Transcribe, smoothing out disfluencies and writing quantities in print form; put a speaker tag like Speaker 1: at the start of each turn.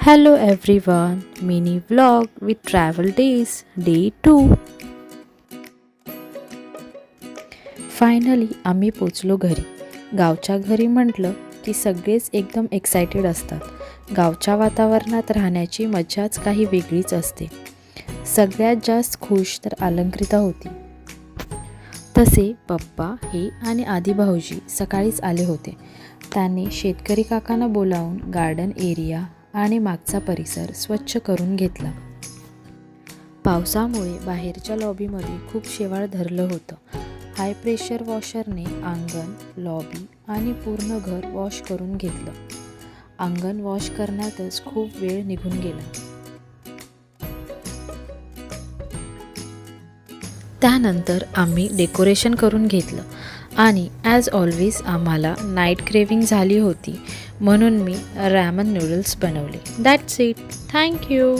Speaker 1: Hello everyone, mini vlog with travel days, day 2. Finally आम्ही पोचलो घरी. गावच्या घरी म्हटलं की सगळेच एकदम एक्सायटेड असतात. गावच्या वातावरणात राहण्याची मजाच काही वेगळीच असते. सगळ्यात जास्त खुश तर अलंकृता होती. तसे पप्पा हे आणि आदी भाऊजी सकाळीच आले होते. त्याने शेतकरी काकांना बोलावून गार्डन एरिया आणि मागचा परिसर स्वच्छ करून घेतला. पावसामुळे बाहेरच्या लॉबीमध्ये खूप शेवाळ धरलं होतं. हाय प्रेशर वॉशरने अंगण, लॉबी आणि पूर्ण घर वॉश करून घेतलं. अंगण वॉश करण्यातच खूप वेळ निघून गेला. त्यानंतर आम्ही डेकोरेशन करून घेतलं आणि ॲज ऑलवेज आम्हाला नाईट क्रेविंग झाली होती म्हणून मी रॅमन नूडल्स बनवले. That's it. थँक्यू.